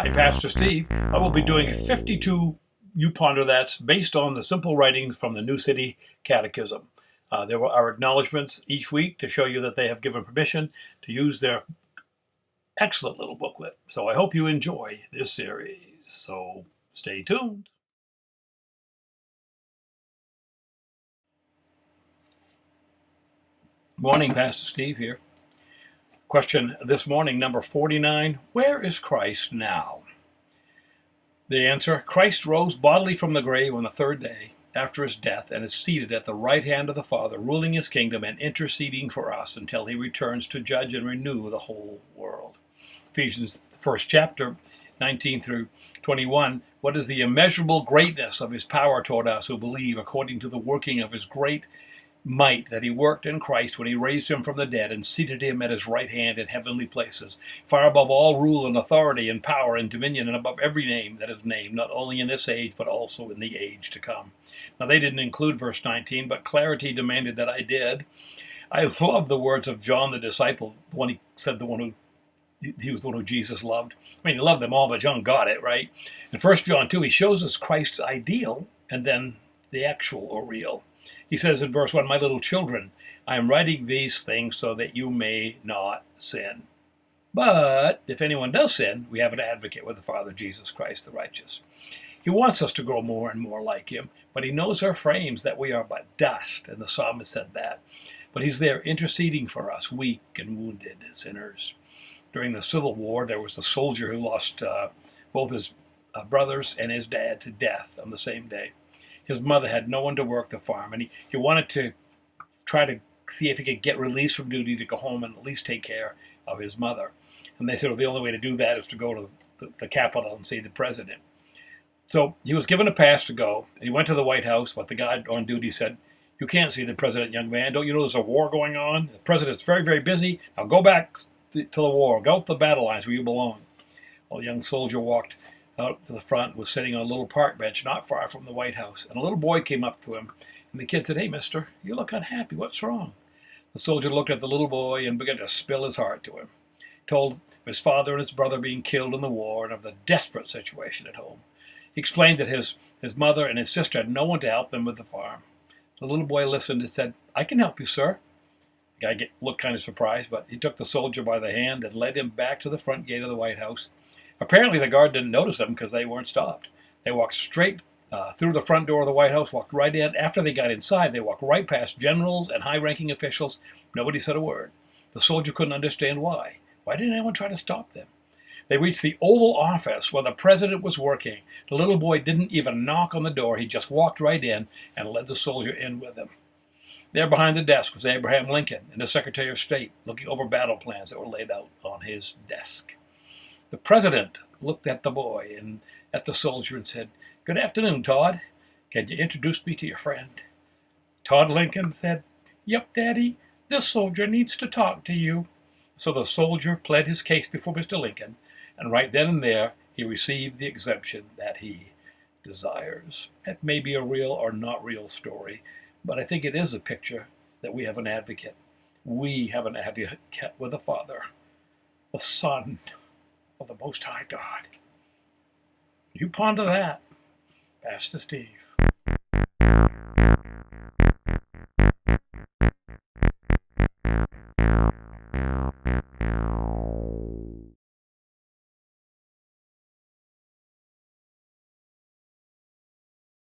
I'm Pastor Steve. I will be doing 52 You Ponder That's based on the simple writings from the New City Catechism. There are acknowledgments each week to show you that they have given permission to use their excellent little booklet. So I hope you enjoy this series. So stay tuned. Morning, Pastor Steve here. Question this morning, number 49. Where is Christ now? The answer, Christ rose bodily from the grave on the third day after his death and is seated at the right hand of the Father, ruling his kingdom and interceding for us until he returns to judge and renew the whole world. Ephesians, first chapter, 19 through 21. What is the immeasurable greatness of his power toward us who believe, according to the working of his great might that he worked in Christ when he raised him from the dead and seated him at his right hand in heavenly places, far above all rule and authority and power and dominion, and above every name that is named, not only in this age, but also in the age to come. Now, they didn't include verse 19, but clarity demanded that I did. I love the words of John the disciple, the one he said he was the one who Jesus loved. I mean, he loved them all, but John got it, right? In 1 John 2, he shows us Christ's ideal and then the actual or real. He says in verse 1, my little children, I am writing these things so that you may not sin. But if anyone does sin, we have an advocate with the Father, Jesus Christ the righteous. He wants us to grow more and more like him, but he knows our frames, that we are but dust, and the psalmist said that. But he's there interceding for us, weak and wounded sinners. During the Civil War, there was a soldier who lost both his brothers and his dad to death on the same day. His mother had no one to work the farm, and he wanted to try to see if he could get released from duty to go home and at least take care of his mother. And they said, well, the only way to do that is to go to the Capitol and see the president. So he was given a pass to go, and he went to the White House, but the guy on duty said, you can't see the president, young man. Don't you know there's a war going on? The president's very, very busy. Now go back to the war. Go to the battle lines where you belong. Well, the young soldier walked out to the front, was sitting on a little park bench not far from the White House. And a little boy came up to him, and the kid said, hey, mister, you look unhappy. What's wrong? The soldier looked at the little boy and began to spill his heart to him. He told of his father and his brother being killed in the war and of the desperate situation at home. He explained that his mother and his sister had no one to help them with the farm. The little boy listened and said, I can help you, sir. The guy looked kind of surprised, but he took the soldier by the hand and led him back to the front gate of the White House. Apparently, the guard didn't notice them because they weren't stopped. They walked straight through the front door of the White House, walked right in. After they got inside, they walked right past generals and high-ranking officials. Nobody said a word. The soldier couldn't understand why. Why didn't anyone try to stop them? They reached the Oval Office where the president was working. The little boy didn't even knock on the door. He just walked right in and led the soldier in with him. There behind the desk was Abraham Lincoln and the Secretary of State looking over battle plans that were laid out on his desk. The president looked at the boy and at the soldier and said, good afternoon, Todd. Can you introduce me to your friend? Todd Lincoln said, yep, Daddy, this soldier needs to talk to you. So the soldier pled his case before Mr. Lincoln, and right then and there he received the exemption that he desires. It may be a real or not real story, but I think it is a picture that we have an advocate. We have an advocate with the Father, the Son of the Most High God. You ponder that, Pastor Steve.